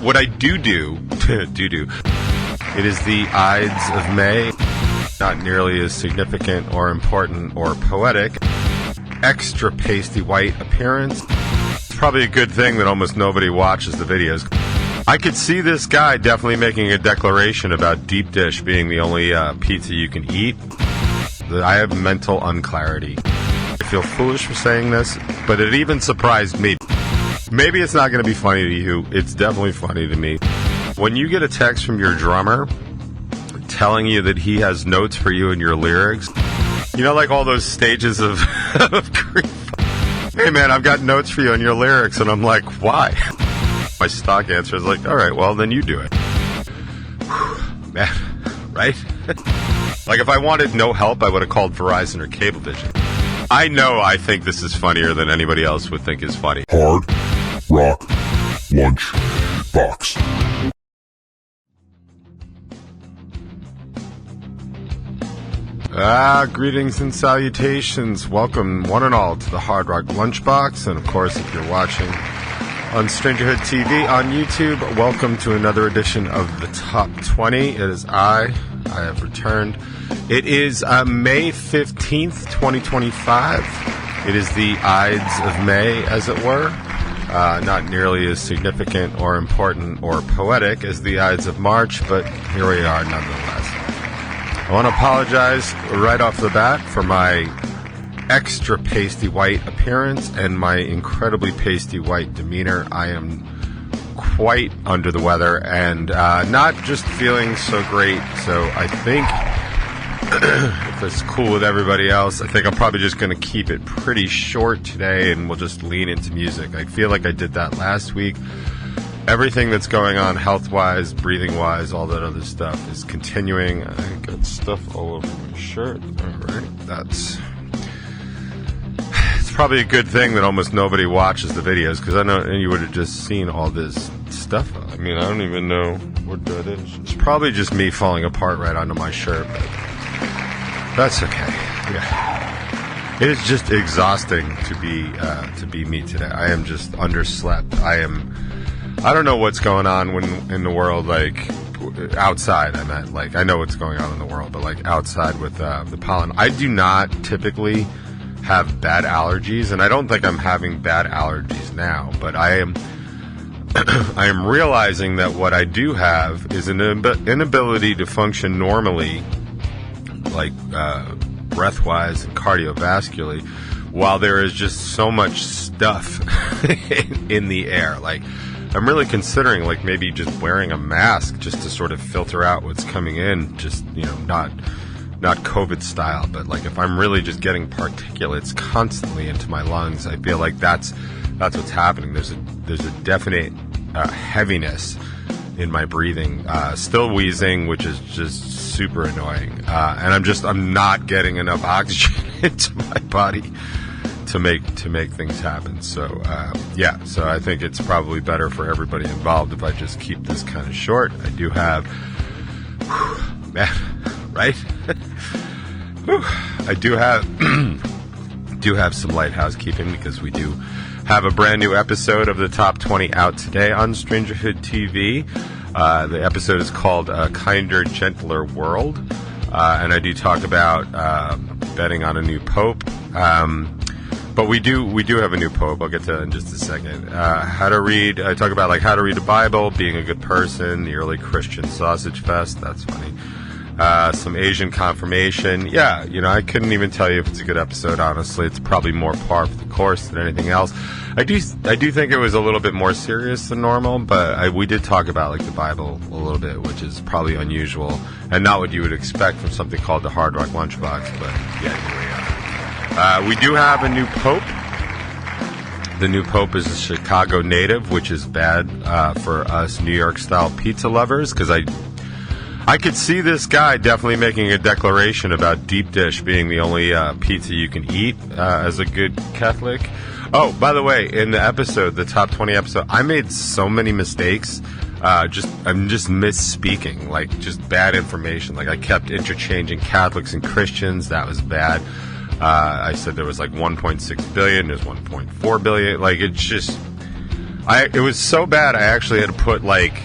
What I do, it is the Ides of May, not nearly as significant or important or poetic. Extra pasty white appearance. It's probably a good thing that almost nobody watches the videos. I could see this guy definitely making a declaration about deep dish being the only pizza you can eat. I have mental unclarity. I feel foolish for saying this, but it even surprised me. Maybe it's not going to be funny to you. It's definitely funny to me. When you get a text from your drummer telling you that he has notes for you in your lyrics, you know, like all those stages of grief. Hey man, I've got notes for you in your lyrics, and I'm like, why? My stock answer is like, all right, well, then you do it. Whew, man, right? Like, if I wanted no help, I would have called Verizon or Cablevision. I know I think this is funnier than anybody else would think is funny. Hard Rock Lunchbox. Greetings and salutations. Welcome, one and all, to the Hard Rock Lunchbox. And, of course, if you're watching on Strangerhood TV on YouTube, welcome to another edition of the Top 20. It is I have returned. It is May 15th, 2025. It is the Ides of May, as it were. Not nearly as significant or important or poetic as the Ides of March, but here we are nonetheless. I want to apologize right off the bat for my extra pasty white appearance and my incredibly pasty white demeanor. I am quite under the weather and not just feeling so great. So I think, if it's cool with everybody else, I think I'm probably just going to keep it pretty short today and we'll just lean into music. I feel like I did that last week. Everything that's going on health-wise, breathing-wise, all that other stuff is continuing. I got stuff all over my shirt. All right, it's probably a good thing that almost nobody watches the videos, because I know you would have just seen all this stuff. I mean, I don't even know what that is. It's probably just me falling apart right onto my shirt, but that's okay. Yeah, it is just exhausting to be me today. I am just underslept. I don't know what's going on in the world, like, outside, I meant. Like, I know what's going on in the world, but, like, outside with the pollen. I do not typically have bad allergies, and I don't think I'm having bad allergies now, but I am realizing that what I do have is an inability to function normally, like, breath-wise and cardiovascularly, while there is just so much stuff in the air. Like, I'm really considering, like, maybe just wearing a mask just to sort of filter out what's coming in, just, you know, not COVID style, but, like, if I'm really just getting particulates constantly into my lungs, I feel like that's what's happening. There's a definite heaviness in my breathing, still wheezing, which is just super annoying, and I'm not getting enough oxygen into my body to make things happen. So so I think it's probably better for everybody involved if I just keep this kind of short. I do have man, right? I do have some light housekeeping, because we do have a brand new episode of the Top 20 out today on Strangerhood TV. The episode is called A Kinder, Gentler World, and I do talk about betting on a new pope. But we do have a new pope. I'll get to that in just a second. How to read. I talk about, like, how to read the Bible, being a good person, the early Christian sausage fest. That's funny. Some Asian confirmation. Yeah, you know, I couldn't even tell you if it's a good episode, honestly. It's probably more par for the course than anything else. I do think it was a little bit more serious than normal, but we did talk about, like, the Bible a little bit, which is probably unusual and not what you would expect from something called the Hard Rock Lunchbox, but yeah, here we are. We do have a new pope. The new pope is a Chicago native, which is bad for us New York-style pizza lovers, because I could see this guy definitely making a declaration about deep dish being the only pizza you can eat as a good Catholic. Oh, by the way, in the episode, the Top 20 episode, I made so many mistakes. I'm just misspeaking, like, just bad information. Like, I kept interchanging Catholics and Christians. That was bad. I said there was like 1.6 billion, there's 1.4 billion. Like, it's just, It was so bad I actually had to put like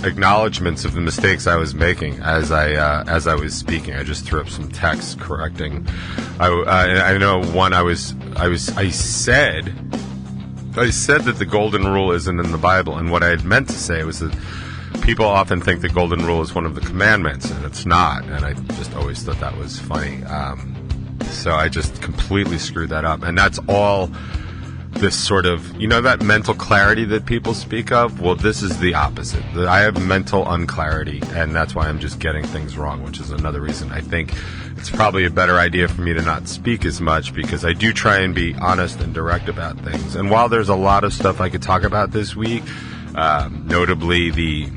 acknowledgments of the mistakes I was making as I was speaking. I just threw up some text correcting. I know one. I said that the golden rule isn't in the Bible, and what I had meant to say was that people often think the golden rule is one of the commandments, and it's not. And I just always thought that was funny. So I just completely screwed that up, and that's all. This sort of, that mental clarity that people speak of, well, this is the opposite. I have mental unclarity, and that's why I'm just getting things wrong, which is another reason I think it's probably a better idea for me to not speak as much, because I do try and be honest and direct about things. And while there's a lot of stuff I could talk about this week, notably the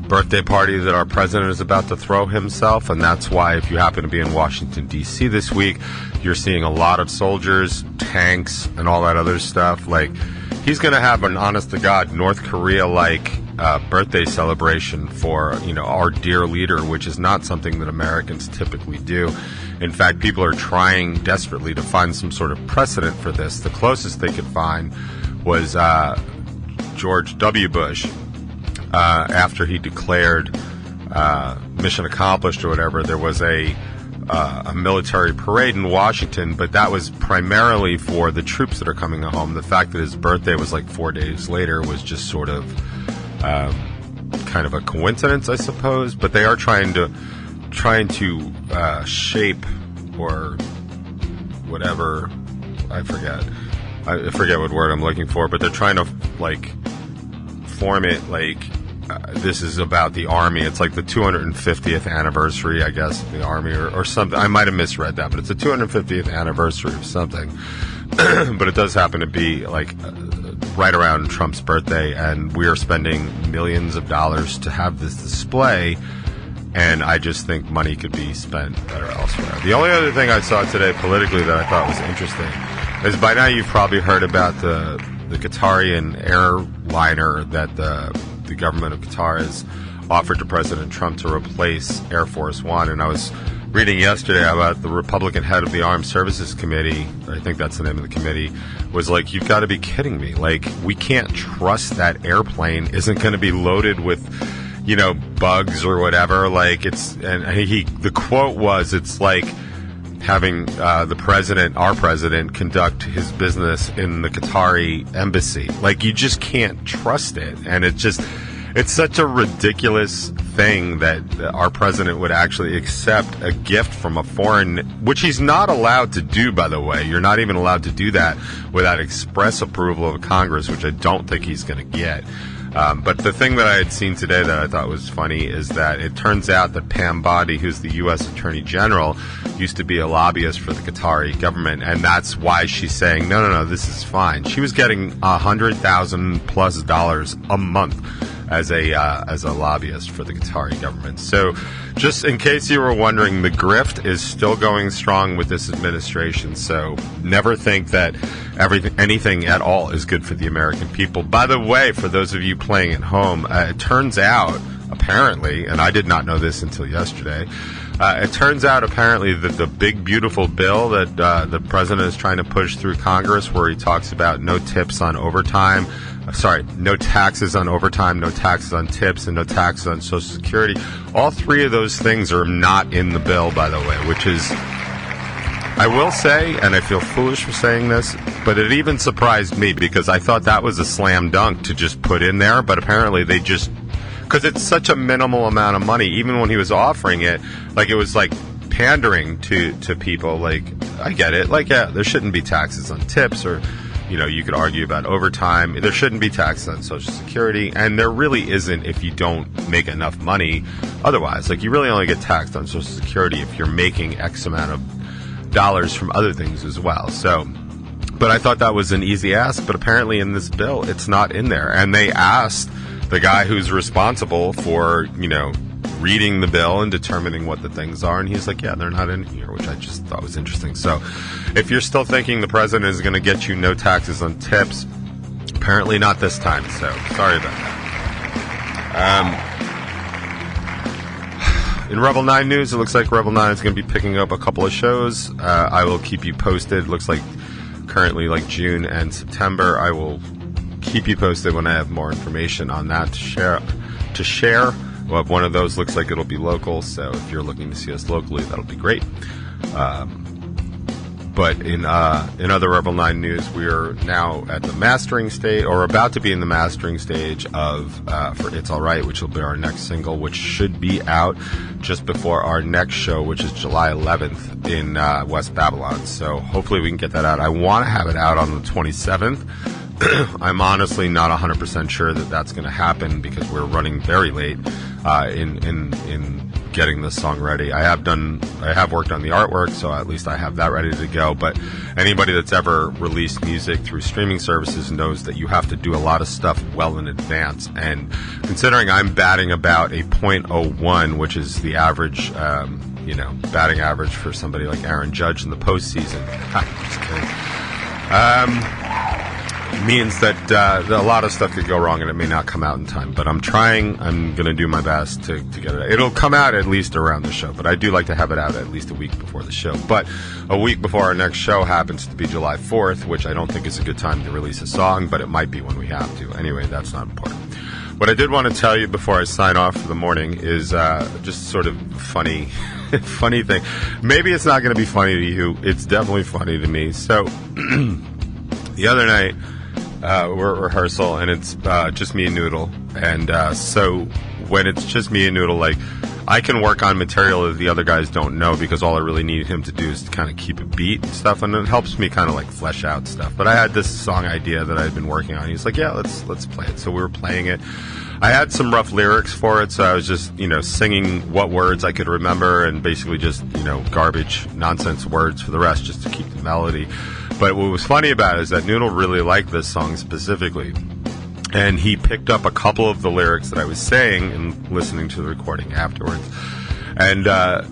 birthday party that our president is about to throw himself, and that's why if you happen to be in Washington, D.C. this week, you're seeing a lot of soldiers, tanks, and all that other stuff. Like, he's going to have an honest-to-God North Korea-like birthday celebration for, our dear leader, which is not something that Americans typically do. In fact, people are trying desperately to find some sort of precedent for this. The closest they could find was George W. Bush. After he declared mission accomplished or whatever, there was a military parade in Washington, but that was primarily for the troops that are coming home. The fact that his birthday was like 4 days later was just sort of kind of a coincidence, I suppose. But they are trying to shape or whatever. I forget what word I'm looking for, but they're trying to form it like. This is about the Army. It's like the 250th anniversary, I guess, of the Army or something. I might have misread that, but it's the 250th anniversary of something. But it does happen to be right around Trump's birthday, and we are spending millions of dollars to have this display, and I just think money could be spent better elsewhere. The only other thing I saw today politically that I thought was interesting is by now you've probably heard about the Qatarian airliner that the government of Qatar has offered to President Trump to replace Air Force One. And I was reading yesterday about the Republican head of the Armed Services Committee, I think that's the name of the committee, was like, you've got to be kidding me. Like, we can't trust that airplane isn't going to be loaded with, bugs or whatever. Like, the quote was, it's like having our president, conduct his business in the Qatari embassy. Like, you just can't trust it. And it's such a ridiculous thing that our president would actually accept a gift from a foreign, which he's not allowed to do, by the way. You're not even allowed to do that without express approval of Congress, which I don't think he's going to get. But the thing that I had seen today that I thought was funny is that it turns out that Pam Bondi, who's the U.S. Attorney General, used to be a lobbyist for the Qatari government, and that's why she's saying, no, this is fine. She was getting $100,000+ a month as a lobbyist for the Qatari government. So just in case you were wondering, the grift is still going strong with this administration. So never think that anything at all is good for the American people. By the way, for those of you playing at home, it turns out, apparently, and I did not know this until yesterday, it turns out apparently that the big beautiful bill that the president is trying to push through Congress, where he talks about no taxes on overtime, no taxes on tips, and no taxes on Social Security. All three of those things are not in the bill, by the way, which is, I will say, and I feel foolish for saying this, but it even surprised me because I thought that was a slam dunk to just put in there, but apparently they just, because it's such a minimal amount of money, even when he was offering it, like it was like pandering to people. Like, I get it, like, yeah, there shouldn't be taxes on tips, or you could argue about overtime. There shouldn't be taxes on Social Security, and there really isn't if you don't make enough money otherwise. Like, you really only get taxed on Social Security if you're making X amount of dollars from other things as well. So, but I thought that was an easy ask, but apparently in this bill, it's not in there. And they asked the guy who's responsible for, reading the bill and determining what the things are, and he's like, yeah, they're not in here, which I just thought was interesting. So if you're still thinking the president is going to get you no taxes on tips, apparently not this time, so sorry about that. In Revel 9 news, it looks like Revel 9 is going to be picking up a couple of shows. I will keep you posted. It looks like currently like June and September. I will keep you posted when I have more information on that to share. We'll have one of those. Looks like it'll be local, so if you're looking to see us locally, that'll be great. But in other Revel 9 news, we're now at the mastering stage, or about to be in the mastering stage of for It's Alright, which will be our next single, which should be out just before our next show, which is July 11th in West Babylon. So hopefully we can get that out. I want to have it out on the 27th. I'm honestly not 100% sure that that's going to happen because we're running very late in getting this song ready. I have worked on the artwork, so at least I have that ready to go. But anybody that's ever released music through streaming services knows that you have to do a lot of stuff well in advance. And considering I'm batting about a .01, which is the average, batting average for somebody like Aaron Judge in the postseason. Just kidding. Means that a lot of stuff could go wrong and it may not come out in time. But I'm going to do my best to get it. It'll come out at least around the show, but I do like to have it out at least a week before the show. But a week before our next show happens to be July 4th, which I don't think is a good time to release a song, but it might be when we have to. Anyway, that's not important. What I did want to tell you before I sign off for the morning is just sort of funny thing. Maybe it's not going to be funny to you. It's definitely funny to me. So the other night, we're at rehearsal, and it's just me and Noodle. And so when it's just me and Noodle, like, I can work on material that the other guys don't know because all I really need him to do is to kind of keep a beat and stuff, and it helps me kind of like flesh out stuff. But I had this song idea that I'd been working on. He's like, yeah, let's play it. So we were playing it. I had some rough lyrics for it, so I was just, singing what words I could remember and basically just, garbage, nonsense words for the rest just to keep the melody. But what was funny about it is that Noodle really liked this song specifically. And he picked up a couple of the lyrics that I was saying and listening to the recording afterwards. And I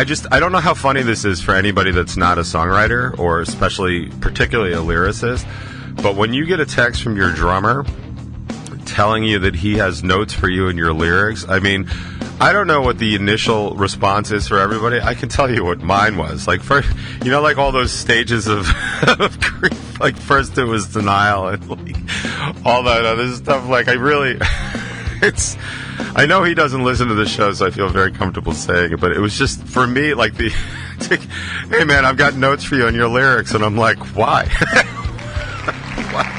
don't know how funny this is for anybody that's not a songwriter or particularly a lyricist. But when you get a text from your drummer telling you that he has notes for you in your lyrics, I mean, I don't know what the initial response is for everybody. I can tell you what mine was. Like, first, like all those stages of grief. Like, first it was denial and like all that other stuff. Like, I know he doesn't listen to the show, so I feel very comfortable saying it. But it was just, for me, like hey man, I've got notes for you on your lyrics, and I'm like, why? Why?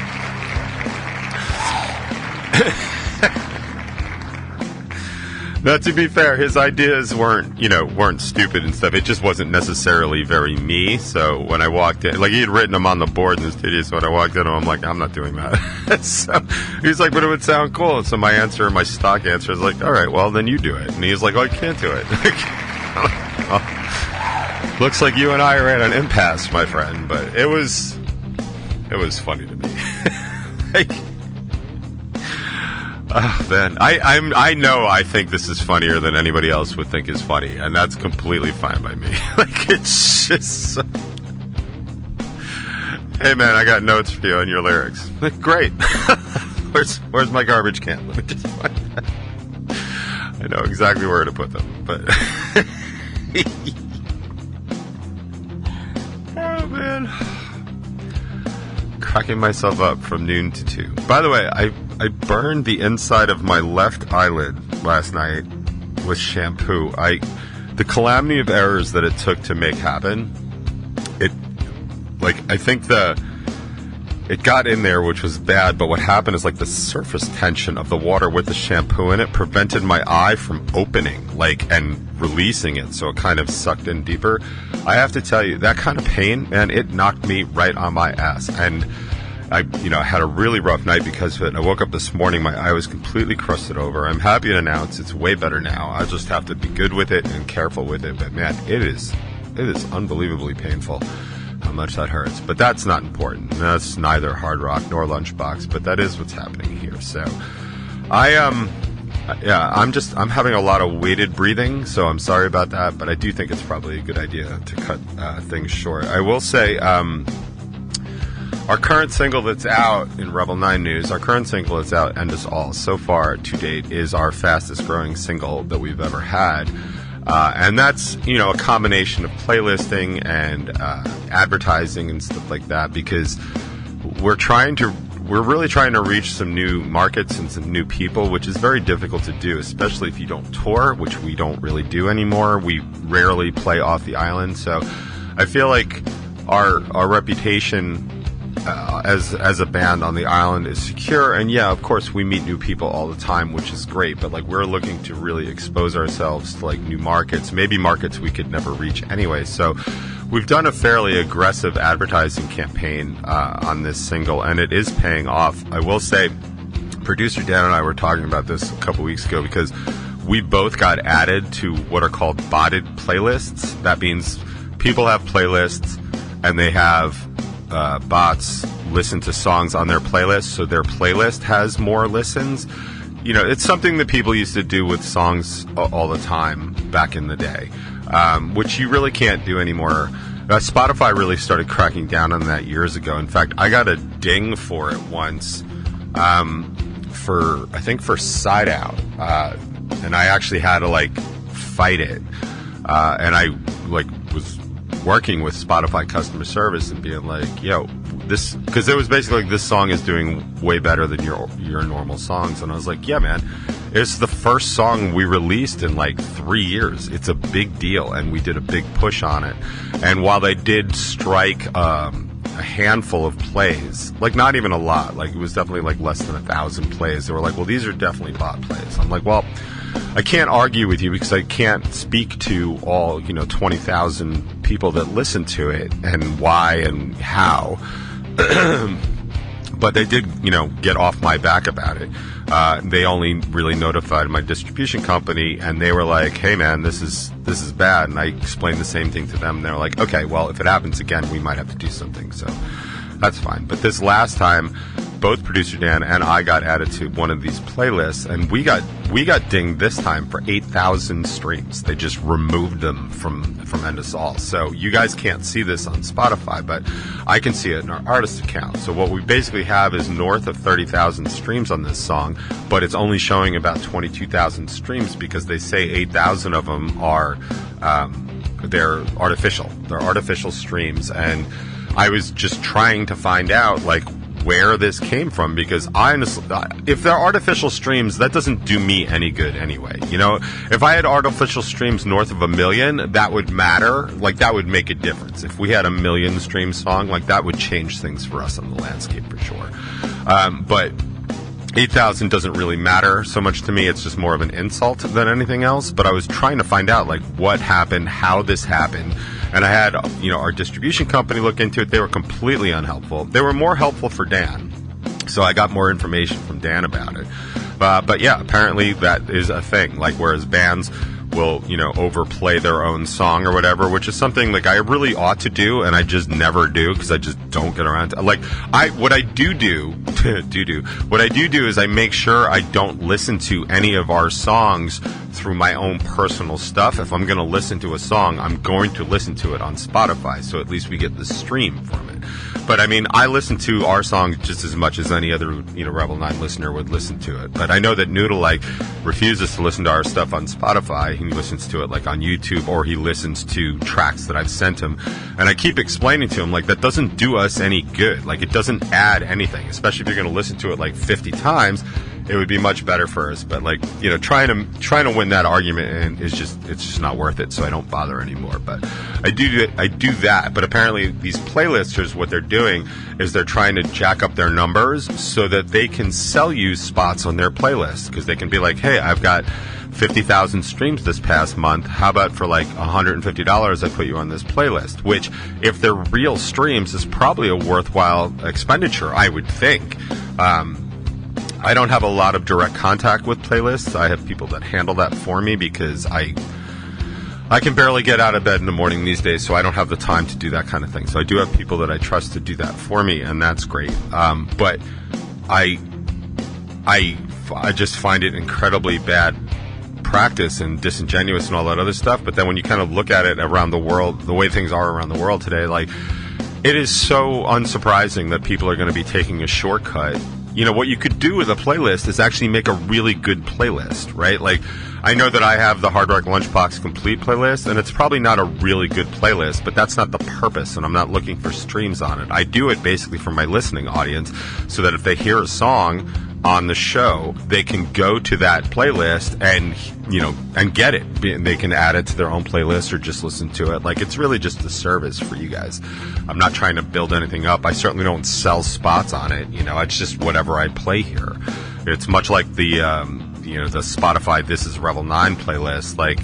Now, to be fair, his ideas weren't stupid and stuff. It just wasn't necessarily very me. So when I walked in, like, he had written them on the board in the studio. So when I walked in, I'm like, I'm not doing that. So he's like, but it would sound cool. So my stock answer is like, all right, well, then you do it. And he's like, oh, I can't do it. Well, looks like you and I are at an impasse, my friend. But it was funny to me. Like, oh, man, I think this is funnier than anybody else would think is funny, and that's completely fine by me. Like, it's just so... Hey, man, I got notes for you on your lyrics. Like, great. Where's my garbage can? Let me just find that. I know exactly where to put them, but... Oh, man. Cracking myself up from noon to 2. By the way, I burned the inside of my left eyelid last night with shampoo. The calamity of errors that it took to make happen, I think it got in there, which was bad, but what happened is, like, the surface tension of the water with the shampoo in it prevented my eye from opening, and releasing it, so it kind of sucked in deeper. I have to tell you, that kind of pain, man, it knocked me right on my ass, and I had a really rough night because of it. I woke up this morning, my eye was completely crusted over. I'm happy to announce it's way better now. I just have to be good with it and careful with it, but man, it is unbelievably painful how much that hurts. But that's not important. That's neither Hard Rock nor Lunchbox, but that is what's happening here. So I'm having a lot of weighted breathing, so I'm sorry about that, but I do think it's probably a good idea to cut things short. I will say, our current single that's out in Revel 9 News, End Us All, so far to date is our fastest growing single that we've ever had. And that's, a combination of playlisting and advertising and stuff like that, because we're trying to we're really trying to reach some new markets and some new people, which is very difficult to do, especially if you don't tour, which we don't really do anymore. We rarely play off the island, so I feel like our reputation as a band on the island is secure. And yeah, of course, we meet new people all the time, which is great. But like, we're looking to really expose ourselves to like new markets, maybe markets we could never reach anyway. So we've done a fairly aggressive advertising campaign on this single, and it is paying off. I will say, producer Dan and I were talking about this a couple weeks ago because we both got added to what are called botted playlists. That means people have playlists and they have bots listen to songs on their playlist, so their playlist has more listens. You know, it's something that people used to do with songs all the time back in the day, which you really can't do anymore. Spotify really started cracking down on that years ago. In fact, I got a ding for it once, for Side Out, and I actually had to like fight it, and I like was working with Spotify customer service and being like, yo, this, because it was basically like, this song is doing way better than your normal songs. And I was like, yeah, man, it's the first song we released in like 3 years. It's a big deal, and we did a big push on it. And while they did strike a handful of plays, like not even a lot, like it was definitely like less than 1,000 plays, they were like, well, these are definitely bot plays. I'm like, well, I can't argue with you because I can't speak to all, 20,000 people that listen to it and why and how. But they did, get off my back about it. They only really notified my distribution company, and they were like, hey, man, this is bad. And I explained the same thing to them. And they were like, okay, well, if it happens again, we might have to do something. So that's fine. But this last time, both producer Dan and I got added to one of these playlists, and we got dinged this time for 8,000 streams. They just removed them from End Us All. So you guys can't see this on Spotify, but I can see it in our artist account. So what we basically have is north of 30,000 streams on this song, but it's only showing about 22,000 streams because they say 8,000 of them are they're artificial. They're artificial streams, and I was just trying to find out like where this came from, because honestly, if they're artificial streams, that doesn't do me any good anyway. If I had artificial streams north of 1 million, that would matter. Like, that would make a difference. If we had 1 million stream song, like, that would change things for us on the landscape for sure. But 8,000 doesn't really matter so much to me. It's just more of an insult than anything else. But I was trying to find out, like, what happened, how this happened. And I had, our distribution company look into it. They were completely unhelpful. They were more helpful for Dan. So I got more information from Dan about it. But yeah, apparently that is a thing. Like, whereas bands will, overplay their own song or whatever, which is something like I really ought to do, and I just never do because I just don't get around to. Like, what I do is I make sure I don't listen to any of our songs through my own personal stuff. If I'm going to listen to a song, I'm going to listen to it on Spotify, so at least we get the stream from it. But I mean, I listen to our songs just as much as any other, Rebel 9 listener would listen to it. But I know that Noodle, like, refuses to listen to our stuff on Spotify. He listens to it, like, on YouTube, or he listens to tracks that I've sent him. And I keep explaining to him, like, that doesn't do us any good. Like, it doesn't add anything, especially if you're going to listen to it, like, 50 times. It would be much better for us. But, like, trying to win that argument it's just not worth it, so I don't bother anymore. But I do that. But apparently these playlisters, what they're doing is they're trying to jack up their numbers so that they can sell you spots on their playlist, because they can be like, hey, I've got 50,000 streams this past month. How about for like $150 I put you on this playlist? Which, if they're real streams, is probably a worthwhile expenditure, I would think. I don't have a lot of direct contact with playlists. I have people that handle that for me because I can barely get out of bed in the morning these days, so I don't have the time to do that kind of thing. So I do have people that I trust to do that for me, and that's great. But I just find it incredibly bad practice and disingenuous and all that other stuff. But then when you kind of look at it around the world, the way things are around the world today, like, it is so unsurprising that people are going to be taking a shortcut what you could do with a playlist is actually make a really good playlist, right? Like, I know that I have the Hard Rock Lunchbox complete playlist, and it's probably not a really good playlist, but that's not the purpose, and I'm not looking for streams on it. I do it basically for my listening audience, so that if they hear a song on the show, they can go to that playlist and get it. They can add it to their own playlist or just listen to it. Like, it's really just a service for you guys. I'm not trying to build anything up. I certainly don't sell spots on it. It's just whatever I play here. It's much like the Spotify This Is Revel 9 playlist. Like,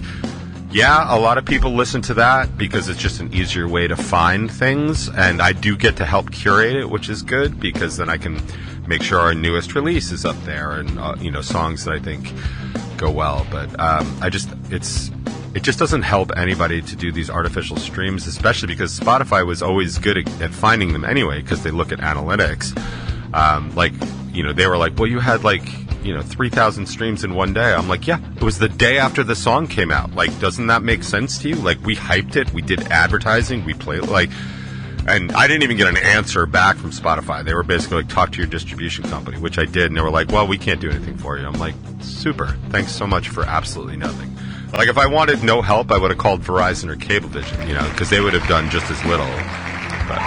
yeah, a lot of people listen to that because it's just an easier way to find things, and I do get to help curate it, which is good, because then I can make sure our newest release is up there, and songs that I think go well. But it just doesn't help anybody to do these artificial streams, especially because Spotify was always good at finding them anyway, because they look at analytics. They were like, well, you had 3,000 streams in one day. I'm like, yeah, it was the day after the song came out. Like, doesn't that make sense to you? Like, we hyped it, we did advertising, we played, and I didn't even get an answer back from Spotify. They were basically like, talk to your distribution company, which I did, and they were like, well, we can't do anything for you. I'm like, super, thanks so much for absolutely nothing. Like, if I wanted no help, I would have called Verizon or Cablevision, because they would have done just as little. But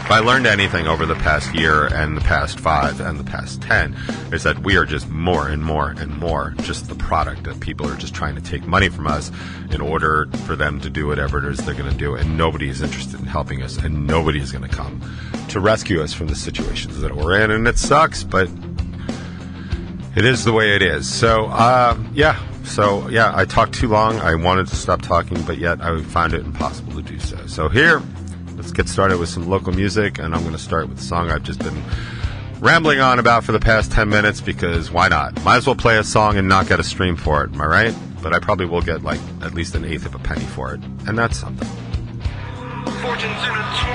if I learned anything over the past year and the past 5 and the past 10, is that we are just more and more and more just the product that people are just trying to take money from us in order for them to do whatever it is they're going to do. And nobody is interested in helping us, and nobody is going to come to rescue us from the situations that we're in. And it sucks, but it is the way it is. So, I talked too long. I wanted to stop talking, but yet I found it impossible to do so. So here, let's get started with some local music, and I'm going to start with a song I've just been rambling on about for the past 10 minutes, because why not? Might as well play a song and not get a stream for it, am I right? But I probably will get at least an eighth of a penny for it, and that's something. Fortunes in a